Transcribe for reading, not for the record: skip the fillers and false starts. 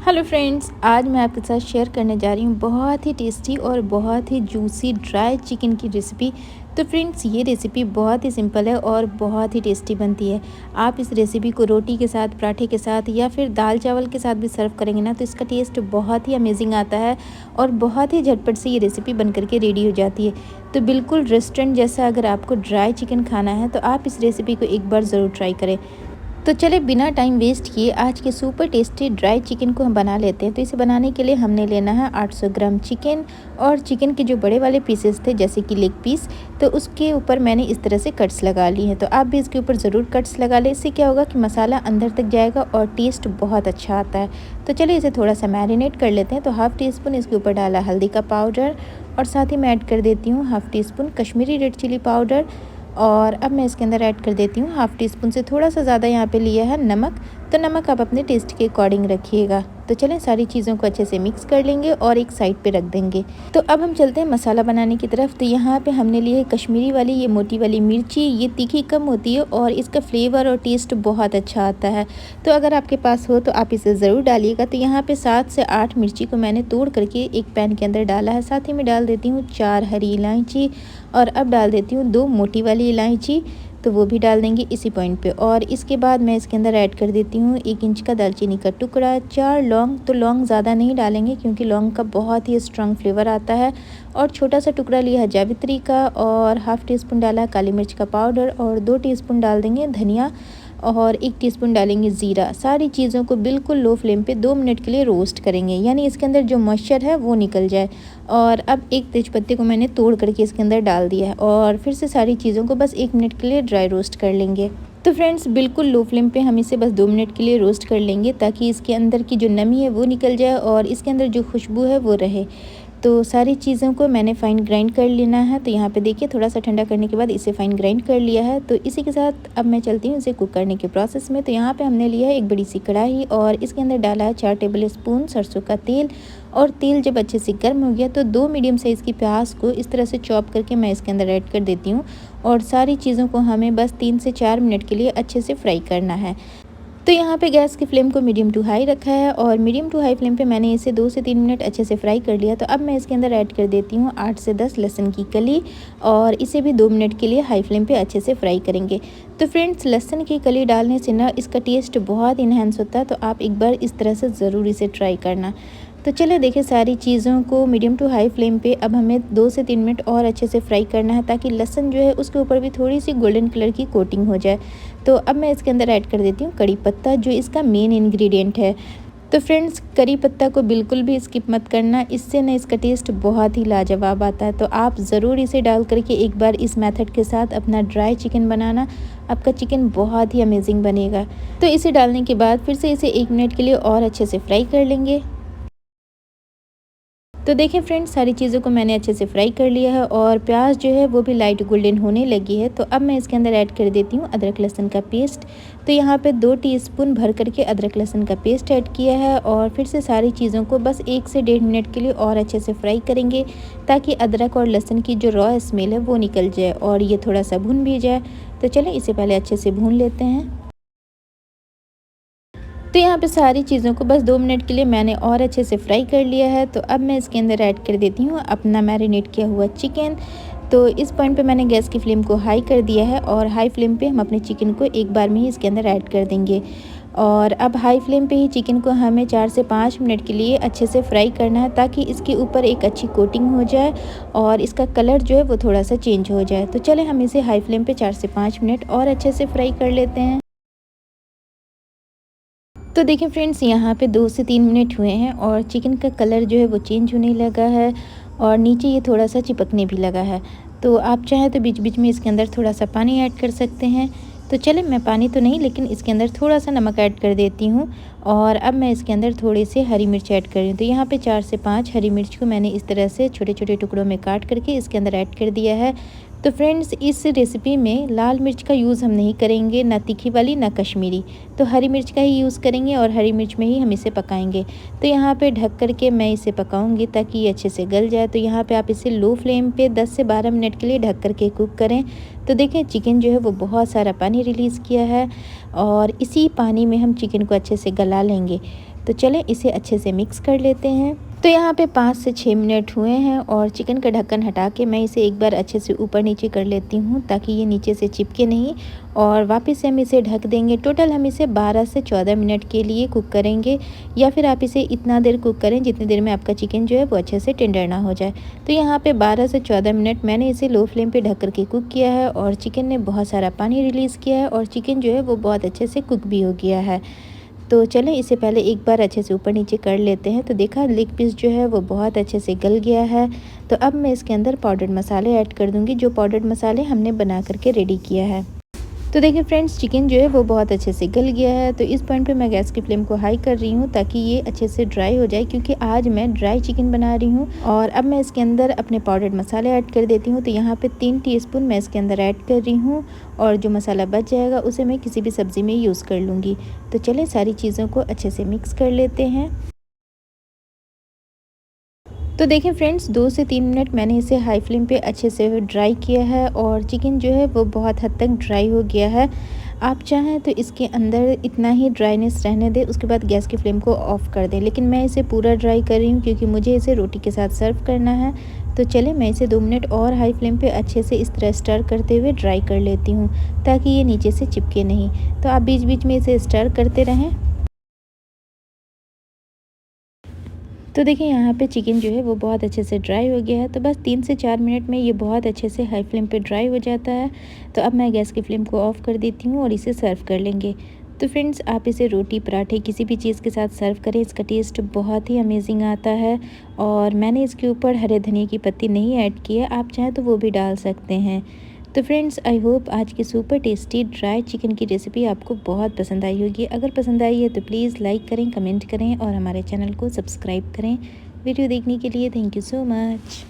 Hello friends, आज मैं आपके साथ शेयर करने जा रही हूँ बहुत ही टेस्टी और बहुत ही जूसी ड्राई चिकन की रेसिपी। तो फ्रेंड्स, ये रेसिपी बहुत ही सिंपल है और बहुत ही टेस्टी बनती है। आप इस रेसिपी को रोटी के साथ, पराठे के साथ या फिर दाल चावल के साथ भी सर्व करेंगे ना, तो इसका टेस्ट बहुत ही अमेजिंग आता है और बहुत ही झटपट से ये रेसिपी बन करके रेडी हो जाती है। तो बिल्कुल रेस्टोरेंट जैसा अगर आपको ड्राई चिकन खाना है तो आप इस रेसिपी को एक बार ज़रूर ट्राई करें। तो चले बिना टाइम वेस्ट किए आज के सुपर टेस्टी ड्राई चिकन को हम बना लेते हैं। तो इसे बनाने के लिए हमने लेना है 800 ग्राम चिकन और चिकन के जो बड़े वाले पीसेस थे जैसे कि लेग पीस, तो उसके ऊपर मैंने इस तरह से कट्स लगा लिए हैं। तो आप भी इसके ऊपर ज़रूर कट्स लगा लें, इससे क्या होगा कि मसाला अंदर तक जाएगा और टेस्ट बहुत अच्छा आता है। तो चलिए इसे थोड़ा सा मैरिनेट कर लेते हैं। तो हाफ़ टी स्पून इसके ऊपर डाला हल्दी का पाउडर और साथ ही मैं ऐड कर देती हूँ half teaspoon Kashmiri red chilli powder. और अब मैं इसके अंदर ऐड कर देती हूँ हाफ़ टी स्पून से थोड़ा सा ज़्यादा यहाँ पे लिया है नमक। तो नमक आप अपने टेस्ट के अकॉर्डिंग रखिएगा। तो चलें सारी चीज़ों को अच्छे से मिक्स कर लेंगे और एक साइड पे रख देंगे। तो अब हम चलते हैं मसाला बनाने की तरफ। तो यहाँ पे हमने लिए है कश्मीरी वाली ये मोटी वाली मिर्ची। ये तीखी कम होती है और इसका फ्लेवर और टेस्ट बहुत अच्छा आता है। तो अगर आपके पास हो तो आप इसे ज़रूर डालिएगा। तो यहाँ पे 7 से 8 मिर्ची को मैंने तोड़ करके एक पैन के अंदर डाला है। साथ ही मैं डाल देती हूँ 4 हरी इलायची और अब डाल देती हूँ 2 मोटी वाली इलायची। तो वो भी डाल देंगे इसी पॉइंट पे। और इसके बाद मैं इसके अंदर ऐड कर देती हूँ 1 इंच का दालचीनी का टुकड़ा, 4 लौंग। तो लौंग ज़्यादा नहीं डालेंगे क्योंकि लौंग का बहुत ही स्ट्रॉन्ग फ्लेवर आता है। और छोटा सा टुकड़ा लिया है जावित्री का और हाफ़ टी स्पून डाला काली मिर्च का पाउडर और 2 टीस्पून डाल देंगे धनिया और 1 टीस्पून डालेंगे ज़ीरा। सारी चीज़ों को बिल्कुल लो फ्लेम पे 2 मिनट के लिए रोस्ट करेंगे, यानी इसके अंदर जो मॉइस्चर है वो निकल जाए। और अब एक तेज़पत्ते को मैंने तोड़ करके इसके अंदर डाल दिया है और फिर से सारी चीज़ों को बस 1 मिनट के लिए ड्राई रोस्ट कर लेंगे। तो फ्रेंड्स, बिल्कुल लो फ्लेम पे हम इसे बस 2 मिनट के लिए रोस्ट कर लेंगे ताकि इसके अंदर की जो नमी है वो निकल जाए और इसके अंदर जो खुशबू है वो रहे। तो सारी चीज़ों को मैंने फ़ाइन ग्राइंड कर लेना है। तो यहाँ पे देखिए थोड़ा सा ठंडा करने के बाद इसे फ़ाइन ग्राइंड कर लिया है। तो इसी के साथ अब मैं चलती हूँ इसे कुक करने के प्रोसेस में। तो यहाँ पे हमने लिया है एक बड़ी सी कढ़ाई और इसके अंदर डाला है 4 टेबल स्पून सरसों का तेल। और तेल जब अच्छे से गर्म हो गया तो 2 मीडियम साइज़ की प्याज को इस तरह से चॉप करके मैं इसके अंदर ऐड कर देती हूँ। और सारी चीज़ों को हमें बस 3 से 4 मिनट के लिए अच्छे से फ्राई करना है। तो यहाँ पे गैस की फ्लेम को मीडियम टू हाई रखा है और मीडियम टू हाई फ्लेम पे मैंने इसे 2 से 3 मिनट अच्छे से फ्राई कर लिया। तो अब मैं इसके अंदर ऐड कर देती हूँ 8 से 10 लहसुन की कली और इसे भी 2 मिनट के लिए हाई फ्लेम पे अच्छे से फ्राई करेंगे। तो फ्रेंड्स, लहसुन की कली डालने से ना इसका टेस्ट बहुत इन्हेंस होता है। तो आप एक बार इस तरह से ज़रूर इसे ट्राई करना। तो चलिए देखिए सारी चीज़ों को मीडियम टू हाई फ्लेम पे अब हमें 2 से 3 मिनट और अच्छे से फ्राई करना है ताकि लहसुन जो है उसके ऊपर भी थोड़ी सी गोल्डन कलर की कोटिंग हो जाए। तो अब मैं इसके अंदर ऐड कर देती हूँ कड़ी पत्ता, जो इसका मेन इंग्रेडिएंट है। तो फ्रेंड्स, करी पत्ता को बिल्कुल भी स्किप मत करना, इससे ना इसका टेस्ट बहुत ही लाजवाब आता है। तो आप ज़रूर इसे डाल करके एक बार इस मेथड के साथ अपना ड्राई चिकन बनाना, आपका चिकन बहुत ही अमेजिंग बनेगा। तो इसे डालने के बाद फिर से इसे 1 मिनट के लिए और अच्छे से फ्राई कर लेंगे। तो देखिए फ्रेंड्स, सारी चीज़ों को मैंने अच्छे से फ्राई कर लिया है और प्याज जो है वो भी लाइट गोल्डन होने लगी है। तो अब मैं इसके अंदर ऐड कर देती हूँ अदरक लहसुन का पेस्ट। तो यहाँ पे 2 टीस्पून भर करके अदरक लहसुन का पेस्ट ऐड किया है और फिर से सारी चीज़ों को बस 1 से 1.5 मिनट के लिए और अच्छे से फ्राई करेंगे ताकि अदरक और लहसुन की जो रॉ स्मेल है वो निकल जाए और ये थोड़ा सा भुन भी जाए। तो चलें इसे पहले अच्छे से भून लेते हैं। तो यहाँ पे सारी चीज़ों को बस 2 मिनट के लिए मैंने और अच्छे से फ्राई कर लिया है। तो अब मैं इसके अंदर ऐड कर देती हूँ अपना मैरिनेट किया हुआ चिकन। तो इस पॉइंट पे मैंने गैस की फ्लेम को हाई कर दिया है और हाई फ्लेम पे हम अपने चिकन को एक बार में ही इसके अंदर ऐड कर देंगे। और अब हाई फ्लेम पे ही चिकन को हमें 4 से 5 मिनट के लिए अच्छे से फ्राई करना है ताकि इसके ऊपर एक अच्छी कोटिंग हो जाए और इसका कलर जो है वो थोड़ा सा चेंज हो जाए। तो चले हम इसे हाई फ्लेम पे 4 से 5 मिनट और अच्छे से फ्राई कर लेते हैं। तो देखिए फ्रेंड्स, यहाँ पे 2 से 3 मिनट हुए हैं और चिकन का कलर जो है वो चेंज होने लगा है और नीचे ये थोड़ा सा चिपकने भी लगा है। तो आप चाहें तो बीच बीच में इसके अंदर थोड़ा सा पानी ऐड कर सकते हैं। तो चलें, मैं पानी तो नहीं लेकिन इसके अंदर थोड़ा सा नमक ऐड कर देती हूँ और अब मैं इसके अंदर थोड़े से हरी मिर्च ऐड कर रही हूँ। तो यहाँ पे 4 से 5 हरी मिर्च को मैंने इस तरह से छोटे छोटे टुकड़ों में काट करके इसके अंदर ऐड कर दिया है। तो फ्रेंड्स, इस रेसिपी में लाल मिर्च का यूज़ हम नहीं करेंगे, ना तीखी वाली ना कश्मीरी। तो हरी मिर्च का ही यूज़ करेंगे और हरी मिर्च में ही हम इसे पकाएंगे। तो यहाँ पे ढक करके मैं इसे पकाऊंगी ताकि ये अच्छे से गल जाए। तो यहाँ पे आप इसे लो फ्लेम पे 10 से 12 मिनट के लिए ढक करके कुक करें। तो देखें चिकन जो है वो बहुत सारा पानी रिलीज़ किया है और इसी पानी में हम चिकन को अच्छे से गला लेंगे। तो चलें इसे अच्छे से मिक्स कर लेते हैं। तो यहाँ पे 5 से 6 मिनट हुए हैं और चिकन का ढक्कन हटा के मैं इसे एक बार अच्छे से ऊपर नीचे कर लेती हूँ ताकि ये नीचे से चिपके नहीं, और वापस से हम इसे ढक देंगे। टोटल हम इसे 12 से 14 मिनट के लिए कुक करेंगे, या फिर आप इसे इतना देर कुक करें जितनी देर में आपका चिकन जो है वो अच्छे से टेंडर ना हो जाए। तो यहाँ पे 12 से 14 मिनट मैंने इसे लो फ्लेम पे ढक कर के कुक किया है और चिकन ने बहुत सारा पानी रिलीज़ किया है और चिकन जो है वो बहुत अच्छे से कुक भी हो गया है। तो चलें इसे पहले एक बार अच्छे से ऊपर नीचे कर लेते हैं। तो देखा लेग पीस जो है वो बहुत अच्छे से गल गया है। तो अब मैं इसके अंदर पाउडर्ड मसाले ऐड कर दूंगी, जो पाउडर्ड मसाले हमने बना करके रेडी किया है। तो देखिए फ्रेंड्स, चिकन जो है वो बहुत अच्छे से गल गया है। तो इस पॉइंट पे मैं गैस की फ्लेम को हाई कर रही हूँ ताकि ये अच्छे से ड्राई हो जाए, क्योंकि आज मैं ड्राई चिकन बना रही हूँ। और अब मैं इसके अंदर अपने पाउडर्ड मसाले ऐड कर देती हूँ। तो यहाँ पे 3 टीस्पून मैं इसके अंदर ऐड कर रही हूँ, और जो मसाला बच जाएगा उसे मैं किसी भी सब्ज़ी में यूज़ कर लूँगी। तो चलें सारी चीज़ों को अच्छे से मिक्स कर लेते हैं। तो देखिए फ्रेंड्स, 2 से 3 मिनट मैंने इसे हाई फ्लेम पे अच्छे से ड्राई किया है और चिकन जो है वो बहुत हद तक ड्राई हो गया है। आप चाहें तो इसके अंदर इतना ही ड्राइनेस रहने दें, उसके बाद गैस की फ्लेम को ऑफ़ कर दें, लेकिन मैं इसे पूरा ड्राई कर रही हूँ क्योंकि मुझे इसे रोटी के साथ सर्व करना है। तो चलिए मैं इसे 2 मिनट और हाई फ्लेम पे अच्छे से इस तरह स्टर करते हुए ड्राई कर लेती हूँ ताकि ये नीचे से चिपके नहीं। तो आप बीच बीच में इसे स्टर करते रहें। तो देखिए यहाँ पे चिकन जो है वो बहुत अच्छे से ड्राई हो गया है। तो बस 3 से 4 मिनट में ये बहुत अच्छे से हाई फ्लेम पे ड्राई हो जाता है। तो अब मैं गैस की फ्लेम को ऑफ़ कर देती हूँ और इसे सर्व कर लेंगे। तो फ्रेंड्स, आप इसे रोटी पराठे किसी भी चीज़ के साथ सर्व करें, इसका टेस्ट बहुत ही अमेजिंग आता है। और मैंने इसके ऊपर हरे धनिया की पत्ती नहीं ऐड की है, आप चाहें तो वो भी डाल सकते हैं। तो फ्रेंड्स, आई होप आज की सुपर टेस्टी ड्राई चिकन की रेसिपी आपको बहुत पसंद आई होगी। अगर पसंद आई है तो प्लीज़ लाइक करें, कमेंट करें और हमारे चैनल को सब्सक्राइब करें। वीडियो देखने के लिए थैंक यू सो मच।